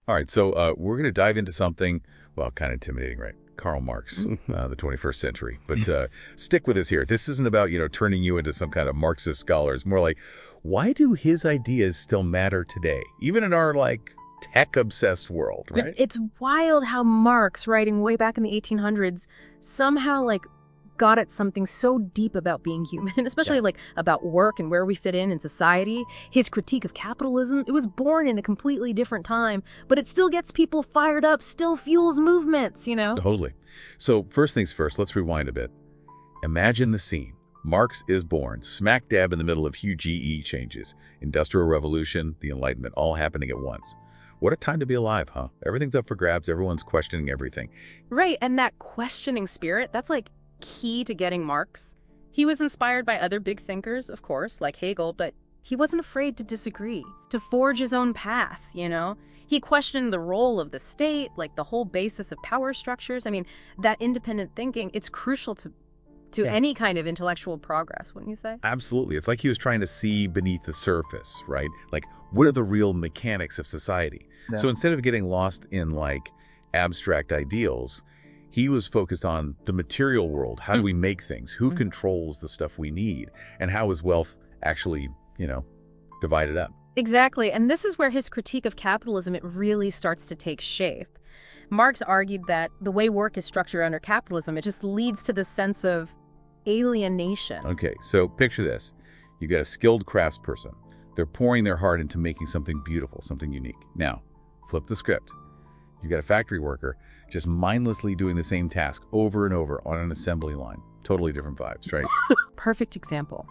All right, so we're going to dive into something, well, kind of intimidating, right? Karl Marx, the 21st century. But stick with us here. This isn't about, turning you into some kind of Marxist scholar. It's more like, why do his ideas still matter today, even in our, tech-obsessed world, right? It's wild how Marx, writing way back in the 1800s, somehow, got at something so deep about being human, especially, about work and where we fit in society. His critique of capitalism, it was born in a completely different time, but it still gets people fired up, still fuels movements, Totally. So first things first, let's rewind a bit. Imagine the scene. Marx is born, smack dab in the middle of huge GE changes. Industrial Revolution, the Enlightenment, all happening at once. What a time to be alive, huh? Everything's up for grabs. Everyone's questioning everything. Right, and that questioning spirit, that's key to getting Marx. He was inspired by other big thinkers, of course, like Hegel, but he wasn't afraid to disagree, to forge his own path, He questioned the role of the state, the whole basis of power structures. I mean, that independent thinking, it's crucial to any kind of intellectual progress, wouldn't you say? Absolutely. It's like he was trying to see beneath the surface, right? What are the real mechanics of society? Yeah. So instead of getting lost in, abstract ideals, he was focused on the material world. How do we make things? Who controls the stuff we need? And how is wealth actually, divided up? Exactly. And this is where his critique of capitalism, it really starts to take shape. Marx argued that the way work is structured under capitalism, it just leads to this sense of alienation. Okay, so picture this. You got a skilled craftsperson. They're pouring their heart into making something beautiful, something unique. Now, flip the script. You got a factory worker just mindlessly doing the same task over and over on an assembly line. Totally different vibes, right? Perfect example.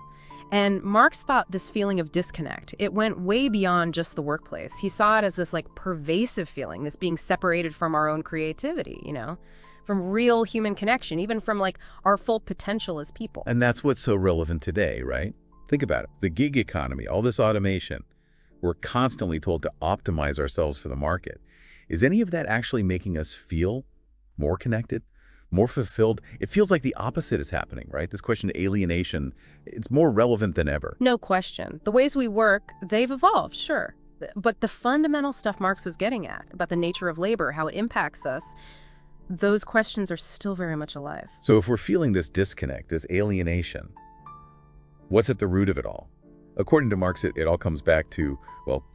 And Marx thought this feeling of disconnect, it went way beyond just the workplace. He saw it as this pervasive feeling, this being separated from our own creativity, from real human connection, even from our full potential as people. And that's what's so relevant today, right? Think about it. The gig economy, all this automation, we're constantly told to optimize ourselves for the market. Is any of that actually making us feel more connected, more fulfilled? It feels like the opposite is happening, right? This question of alienation, it's more relevant than ever. No question. The ways we work, they've evolved, sure. But the fundamental stuff Marx was getting at, about the nature of labor, how it impacts us, those questions are still very much alive. So if we're feeling this disconnect, this alienation, what's at the root of it all? According to Marx, it all comes back to,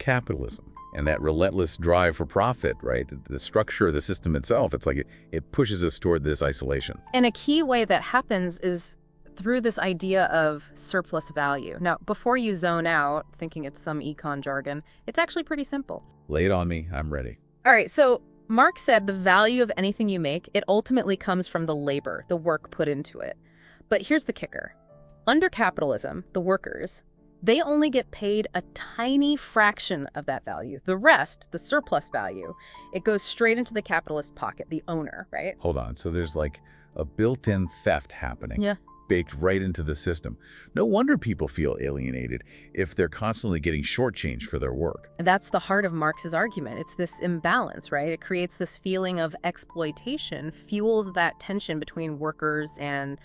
capitalism. And that relentless drive for profit, right? The structure of the system itself, it's it pushes us toward this isolation. And a key way that happens is through this idea of surplus value. Now, before you zone out, thinking it's some econ jargon, it's actually pretty simple. Lay it on me, I'm ready. All right, so Marx said the value of anything you make, it ultimately comes from the labor, the work put into it. But here's the kicker. Under capitalism, the workers, they only get paid a tiny fraction of that value. The rest, the surplus value, it goes straight into the capitalist pocket, the owner, right? Hold on. So there's a built-in theft happening. Yeah. Baked right into the system. No wonder people feel alienated if they're constantly getting shortchanged for their work. That's the heart of Marx's argument. It's this imbalance, right? It creates this feeling of exploitation, fuels that tension between workers and,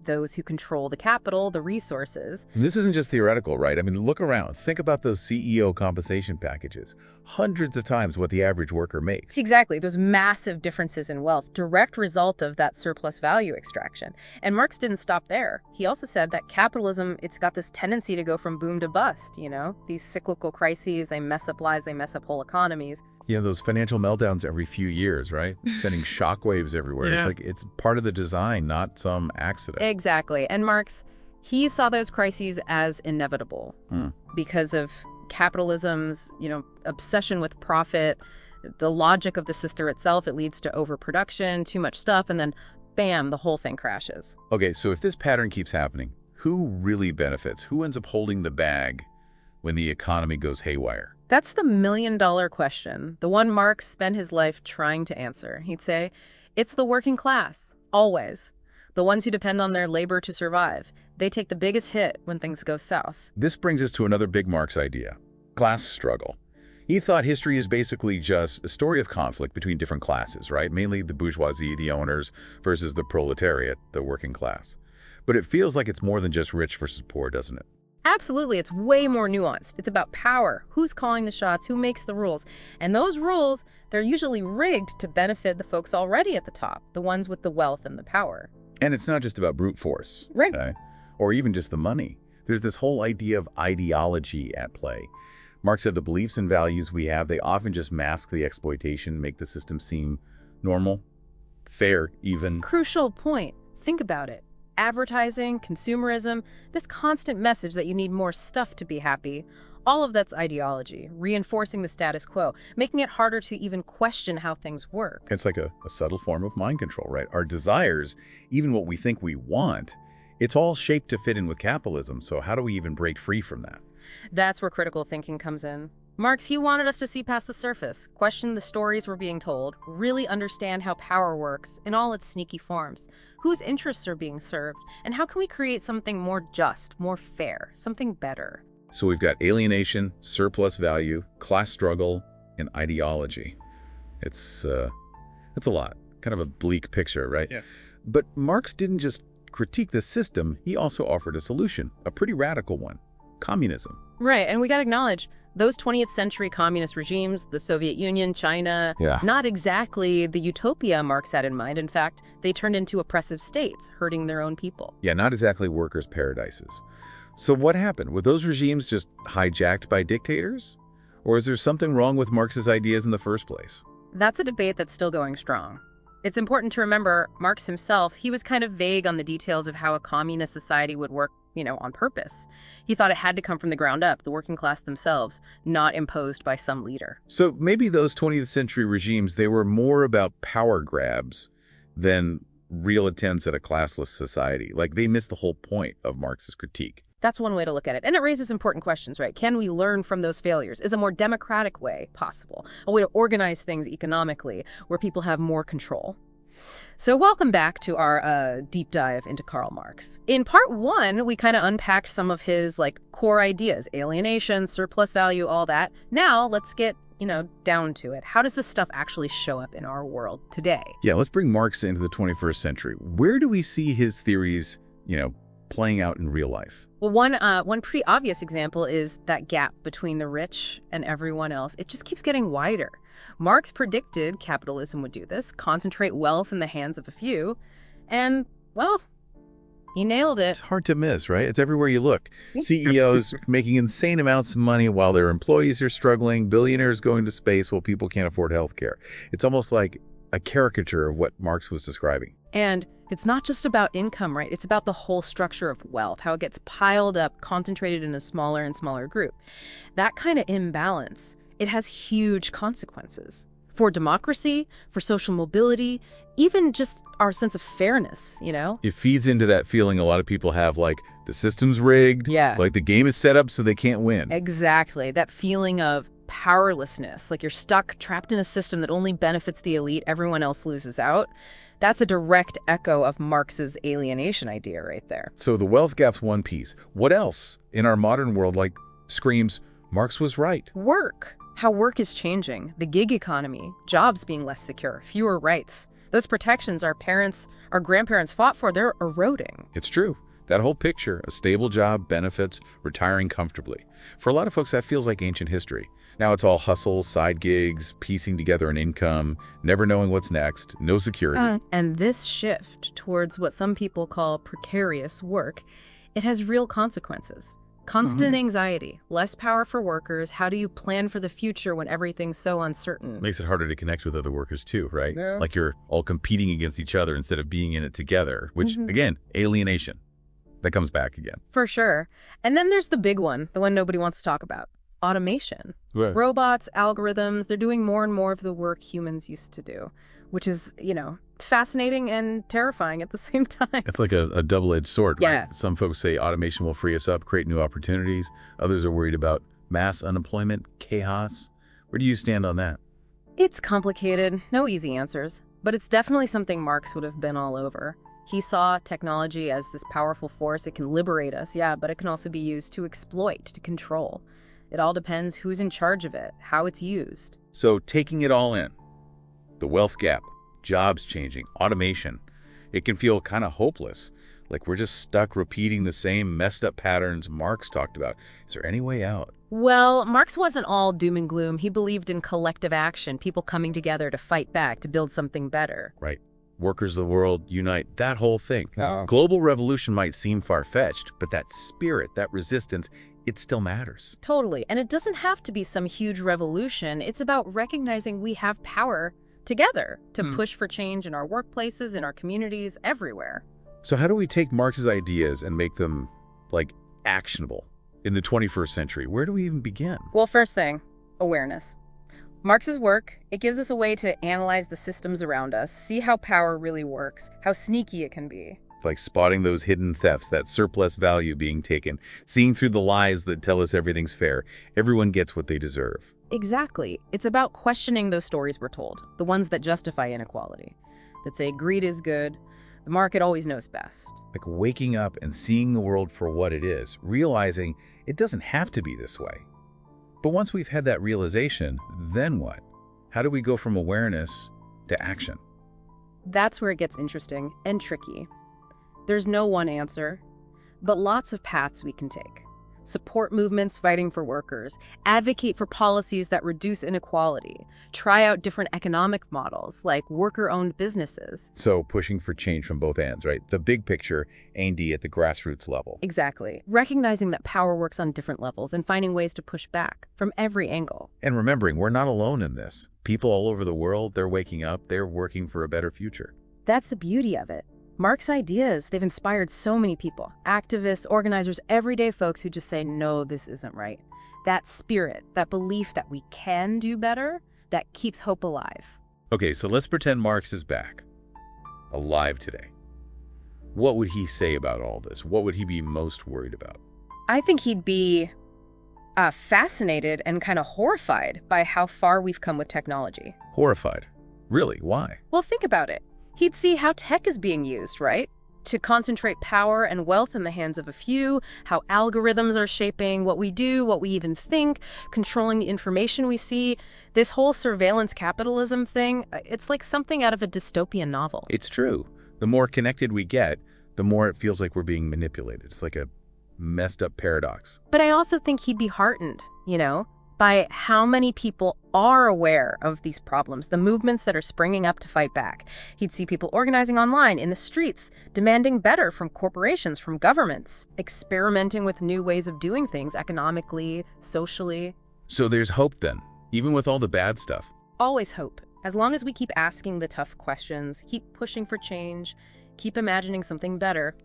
those who control the capital, the resources. And this isn't just theoretical, right? I mean, look around. Think about those CEO compensation packages. Hundreds of times what the average worker makes. Exactly. There's massive differences in wealth, direct result of that surplus value extraction. And Marx didn't stop there. He also said that capitalism, it's got this tendency to go from boom to bust, These cyclical crises, they mess up lives, they mess up whole economies. Those financial meltdowns every few years, right? Sending shockwaves everywhere. Yeah. It's part of the design, not some accident. Exactly. And Marx, he saw those crises as inevitable because of capitalism's, obsession with profit, the logic of the system itself. It leads to overproduction, too much stuff, and then bam, the whole thing crashes. Okay, so if this pattern keeps happening, who really benefits? Who ends up holding the bag when the economy goes haywire? That's the million-dollar question, the one Marx spent his life trying to answer. He'd say, it's the working class, always. The ones who depend on their labor to survive. They take the biggest hit when things go south. This brings us to another big Marx idea, class struggle. He thought history is basically just a story of conflict between different classes, right? Mainly the bourgeoisie, the owners, versus the proletariat, the working class. But it feels like it's more than just rich versus poor, doesn't it? Absolutely, it's way more nuanced. It's about power, who's calling the shots, who makes the rules. And those rules, they're usually rigged to benefit the folks already at the top, the ones with the wealth and the power. And it's not just about brute force. Right. Okay? Or even just the money. There's this whole idea of ideology at play. Marx said the beliefs and values we have, they often just mask the exploitation, make the system seem normal, fair even. Crucial point. Think about it. Advertising, consumerism, this constant message that you need more stuff to be happy, all of that's ideology, reinforcing the status quo, making it harder to even question how things work. It's like a subtle form of mind control, right? Our desires, even what we think we want, it's all shaped to fit in with capitalism, so how do we even break free from that? That's where critical thinking comes in. Marx, he wanted us to see past the surface, question the stories we're being told, really understand how power works in all its sneaky forms, whose interests are being served, and how can we create something more just, more fair, something better. So we've got alienation, surplus value, class struggle, and ideology. It's a lot, kind of a bleak picture, right? Yeah. But Marx didn't just critique the system, he also offered a solution, a pretty radical one: communism. Right, and we gotta acknowledge, those 20th century communist regimes, the Soviet Union, China, not exactly the utopia Marx had in mind. In fact, they turned into oppressive states, hurting their own people. Yeah, not exactly workers' paradises. So what happened? Were those regimes just hijacked by dictators? Or is there something wrong with Marx's ideas in the first place? That's a debate that's still going strong. It's important to remember, Marx himself, he was kind of vague on the details of how a communist society would work, on purpose. He thought it had to come from the ground up, the working class themselves, not imposed by some leader. So maybe those 20th century regimes, they were more about power grabs than real attempts at a classless society. Like, they missed the whole point of Marx's critique. That's one way to look at it. And it raises important questions, right? Can we learn from those failures? Is a more democratic way possible? A way to organize things economically where people have more control? So welcome back to our deep dive into Karl Marx. In part one, we kind of unpacked some of his core ideas: alienation, surplus value, all that. Now let's get down to it. How does this stuff actually show up in our world today? Yeah, let's bring Marx into the 21st century. Where do we see his theories, playing out in real life? Well, one pretty obvious example is that gap between the rich and everyone else. It just keeps getting wider. Marx predicted capitalism would do this, concentrate wealth in the hands of a few, and, well, he nailed it. It's hard to miss, right? It's everywhere you look. CEOs making insane amounts of money while their employees are struggling, billionaires going to space while people can't afford health care. It's almost like a caricature of what Marx was describing. And it's not just about income, right? It's about the whole structure of wealth, how it gets piled up, concentrated in a smaller and smaller group. That kind of imbalance, it has huge consequences for democracy, for social mobility, even just our sense of fairness, It feeds into that feeling a lot of people have, like the system's rigged, like the game is set up so they can't win. Exactly. That feeling of powerlessness, like you're stuck, trapped in a system that only benefits the elite, everyone else loses out. That's a direct echo of Marx's alienation idea right there. So the wealth gap's one piece. What else in our modern world screams, Marx was right? Work. How work is changing. The gig economy. Jobs being less secure. Fewer rights. Those protections our grandparents fought for, they're eroding. It's true. That whole picture, a stable job, benefits, retiring comfortably. For a lot of folks, that feels like ancient history. Now it's all hustle, side gigs, piecing together an income, never knowing what's next, no security. And this shift towards what some people call precarious work, it has real consequences. Constant anxiety, less power for workers. How do you plan for the future when everything's so uncertain? Makes it harder to connect with other workers too, right? Yeah. Like you're all competing against each other instead of being in it together, which, again, alienation. That comes back again. For sure. And then there's the big one, the one nobody wants to talk about. Automation. Right. Robots, algorithms, they're doing more and more of the work humans used to do, which is, fascinating and terrifying at the same time. It's like a double-edged sword, Yeah. right? Some folks say automation will free us up, create new opportunities. Others are worried about mass unemployment, chaos. Where do you stand on that? It's complicated, no easy answers, but it's definitely something Marx would have been all over. He saw technology as this powerful force. It can liberate us, yeah, but it can also be used to exploit, to control. It all depends who's in charge of it, how it's used. So taking it all in, the wealth gap, jobs changing, automation, it can feel kind of hopeless. Like we're just stuck repeating the same messed up patterns Marx talked about. Is there any way out? Well, Marx wasn't all doom and gloom. He believed in collective action, people coming together to fight back, to build something better. Right. Workers of the world, unite, that whole thing. Oh. Global revolution might seem far-fetched, but that spirit, that resistance, it still matters. Totally. And it doesn't have to be some huge revolution. It's about recognizing we have power together to push for change in our workplaces, in our communities, everywhere. So how do we take Marx's ideas and make them, like, actionable in the 21st century? Where do we even begin? Well, first thing, awareness. Marx's work, it gives us a way to analyze the systems around us, see how power really works, how sneaky it can be. Like spotting those hidden thefts, that surplus value being taken, seeing through the lies that tell us everything's fair. Everyone gets what they deserve. Exactly. It's about questioning those stories we're told, the ones that justify inequality, that say greed is good, the market always knows best. Like waking up and seeing the world for what it is, realizing it doesn't have to be this way. But once we've had that realization, then what? How do we go from awareness to action? That's where it gets interesting and tricky. There's no one answer, but lots of paths we can take. Support movements fighting for workers, advocate for policies that reduce inequality, try out different economic models like worker-owned businesses. So pushing for change from both ends, right? The big picture aimed at the grassroots level. Exactly. Recognizing that power works on different levels and finding ways to push back from every angle. And remembering, we're not alone in this. People all over the world, they're waking up, they're working for a better future. That's the beauty of it. Marx's ideas, they've inspired so many people, activists, organizers, everyday folks who just say, no, this isn't right. That spirit, that belief that we can do better, that keeps hope alive. Okay, so let's pretend Marx is back, alive today. What would he say about all this? What would he be most worried about? I think he'd be fascinated and kind of horrified by how far we've come with technology. Horrified? Really? Why? Well, think about it. He'd see how tech is being used, right? To concentrate power and wealth in the hands of a few, how algorithms are shaping what we do, what we even think, controlling the information we see. This whole surveillance capitalism thing, it's like something out of a dystopian novel. It's true. The more connected we get, the more it feels like we're being manipulated. It's like a messed up paradox. But I also think he'd be heartened, by how many people are aware of these problems, the movements that are springing up to fight back. He'd see people organizing online, in the streets, demanding better from corporations, from governments, experimenting with new ways of doing things economically, socially. So there's hope then, even with all the bad stuff. Always hope. As long as we keep asking the tough questions, keep pushing for change, keep imagining something better.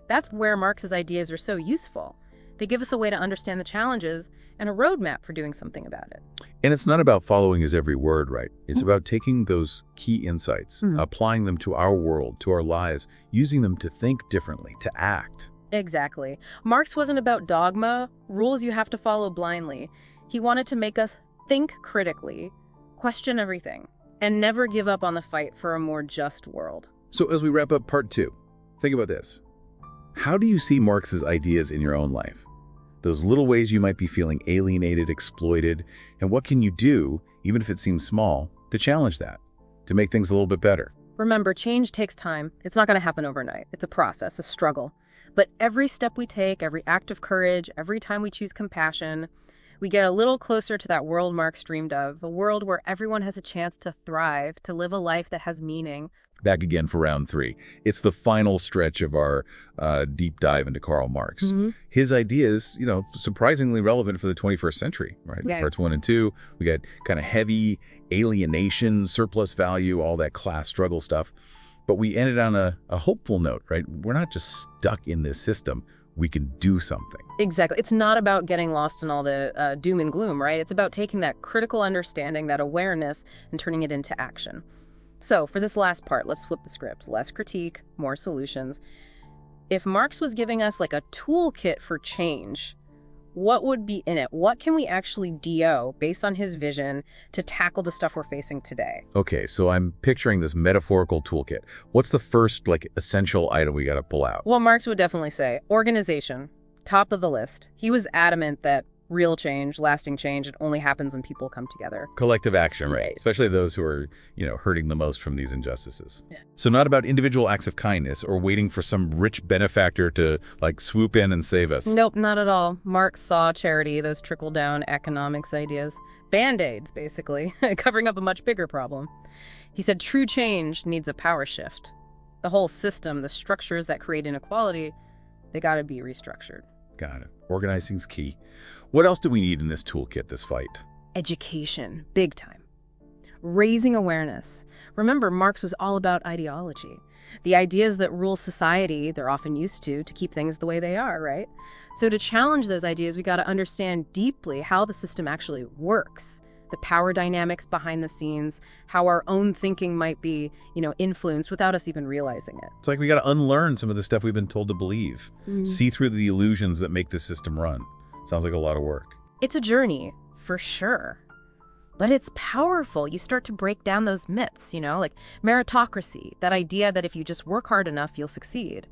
That's where Marx's ideas are so useful. They give us a way to understand the challenges and a roadmap for doing something about it. And it's not about following his every word, right? It's about taking those key insights, applying them to our world, to our lives, using them to think differently, to act. Exactly. Marx wasn't about dogma, rules you have to follow blindly. He wanted to make us think critically, question everything, and never give up on the fight for a more just world. So as we wrap up part 2, think about this. How do you see Marx's ideas in your own life? Those little ways you might be feeling alienated, exploited, and what can you do, even if it seems small, to challenge that, to make things a little bit better? Remember, change takes time. It's not going to happen overnight. It's a process, a struggle. But every step we take, every act of courage, every time we choose compassion, we get a little closer to that world Marx dreamed of, a world where everyone has a chance to thrive, to live a life that has meaning. Back again for round 3. It's the final stretch of our deep dive into Karl Marx. His ideas, surprisingly relevant for the 21st century, right? Yeah. Parts 1 and 2, we got kind of heavy alienation, surplus value, all that class struggle stuff. But we ended on a hopeful note, right? We're not just stuck in this system. We can do something. Exactly. It's not about getting lost in all the doom and gloom, right? It's about taking that critical understanding, that awareness, and turning it into action. So for this last part, let's flip the script. Less critique, more solutions. If Marx was giving us like a toolkit for change, what would be in it? What can we actually do based on his vision to tackle the stuff we're facing today? Okay, so I'm picturing this metaphorical toolkit. What's the first, essential item we got to pull out? Well, Marx would definitely say organization, top of the list. He was adamant that Real change, lasting change, it only happens when people come together. Collective action, right? Especially those who are, hurting the most from these injustices. Yeah. So not about individual acts of kindness or waiting for some rich benefactor to, swoop in and save us. Nope, not at all. Marx saw charity, those trickle-down economics ideas. Band-aids, basically, covering up a much bigger problem. He said true change needs a power shift. The whole system, the structures that create inequality, they gotta be restructured. Got it. Organizing's key. What else do we need in this toolkit, this fight? Education, big time. Raising awareness. Remember, Marx was all about ideology. The ideas that rule society, they're often used to keep things the way they are, right? So to challenge those ideas, we got to understand deeply how the system actually works, the power dynamics behind the scenes, how our own thinking might be, influenced without us even realizing it. It's like we got to unlearn some of the stuff we've been told to believe, see through the illusions that make the system run. Sounds like a lot of work. It's a journey, for sure. But it's powerful. You start to break down those myths, like meritocracy, that idea that if you just work hard enough, you'll succeed.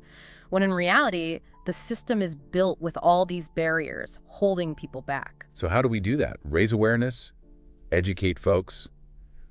When in reality, the system is built with all these barriers holding people back. So how do we do that? Raise awareness? Educate folks?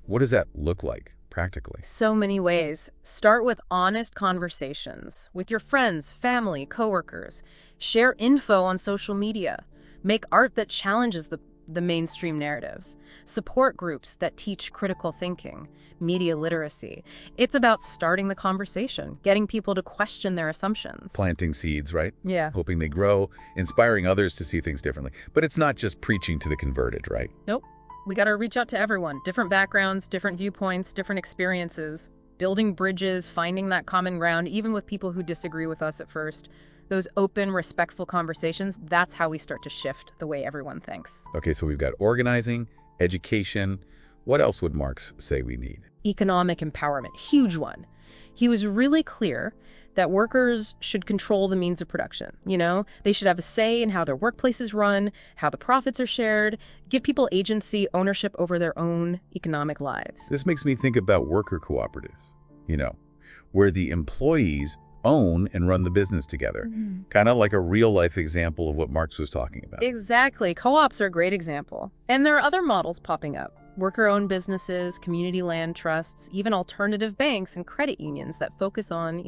What does that look like practically? So many ways. Start with honest conversations with your friends, family, coworkers. Share info on social media. Make art that challenges the mainstream narratives. Support groups that teach critical thinking, media literacy. It's about starting the conversation, getting people to question their assumptions. Planting seeds, right? Yeah. Hoping they grow, inspiring others to see things differently. But it's not just preaching to the converted, right? Nope. We got to reach out to everyone. Different backgrounds, different viewpoints, different experiences. Building bridges, finding that common ground, even with people who disagree with us at first. Those open, respectful conversations, that's how we start to shift the way everyone thinks. Okay, so we've got organizing, education. What else would Marx say we need? Economic empowerment, huge one. He was really clear that workers should control the means of production. They should have a say in how their workplaces run, how the profits are shared, give people agency, ownership over their own economic lives. This makes me think about worker cooperatives, where the employees own and run the business together. Kind of like a real-life example of what Marx was talking about. Exactly. Co-ops are a great example. And there are other models popping up. Worker-owned businesses, community land trusts, even alternative banks and credit unions that focus on,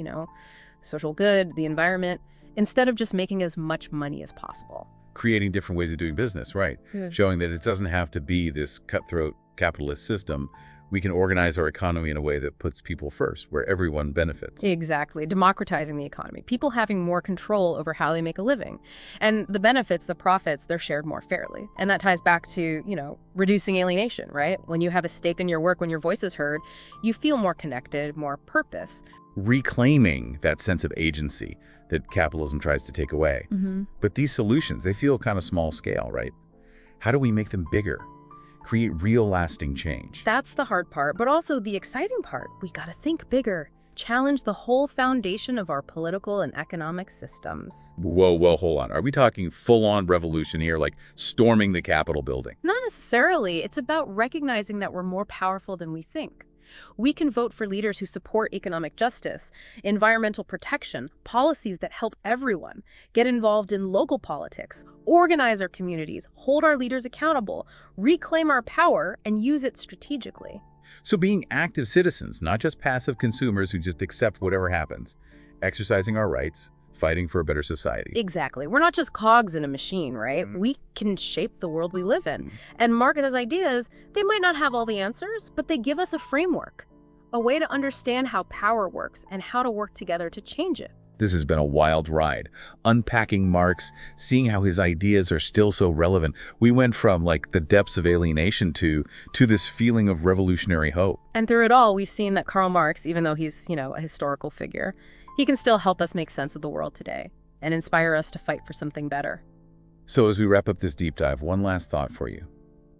social good, the environment, instead of just making as much money as possible. Creating different ways of doing business, right? Showing that it doesn't have to be this cutthroat capitalist system. We can organize our economy in a way that puts people first, where everyone benefits. Exactly. Democratizing the economy. People having more control over how they make a living. And the benefits, the profits, they're shared more fairly. And that ties back to, reducing alienation, right? When you have a stake in your work, when your voice is heard, you feel more connected, more purpose. Reclaiming that sense of agency that capitalism tries to take away. But these solutions, they feel kind of small scale, right? How do we make them bigger? Create real lasting change. That's the hard part, but also the exciting part. We gotta think bigger. Challenge the whole foundation of our political and economic systems. Whoa, hold on. Are we talking full-on revolution here, like storming the Capitol building? Not necessarily. It's about recognizing that we're more powerful than we think. We can vote for leaders who support economic justice, environmental protection, policies that help everyone, get involved in local politics, organize our communities, hold our leaders accountable, reclaim our power, and use it strategically. So being active citizens, not just passive consumers who just accept whatever happens, exercising our rights, fighting for a better society. Exactly. We're not just cogs in a machine, right? We can shape the world we live in. And Marx's ideas, they might not have all the answers, but they give us a framework, a way to understand how power works and how to work together to change it. This has been a wild ride, unpacking Marx, seeing how his ideas are still so relevant. We went from the depths of alienation to this feeling of revolutionary hope. And through it all, we've seen that Karl Marx, even though he's, a historical figure, he can still help us make sense of the world today and inspire us to fight for something better. So as we wrap up this deep dive, one last thought for you.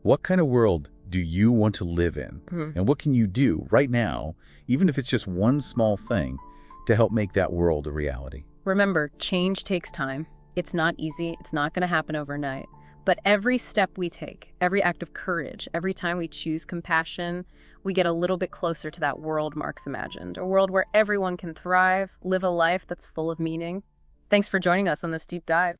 What kind of world do you want to live in? And what can you do right now, even if it's just one small thing, to help make that world a reality? Remember, change takes time. It's not easy. It's not going to happen overnight. But every step we take, every act of courage, every time we choose compassion, we get a little bit closer to that world Marx imagined, a world where everyone can thrive, live a life that's full of meaning. Thanks for joining us on this deep dive.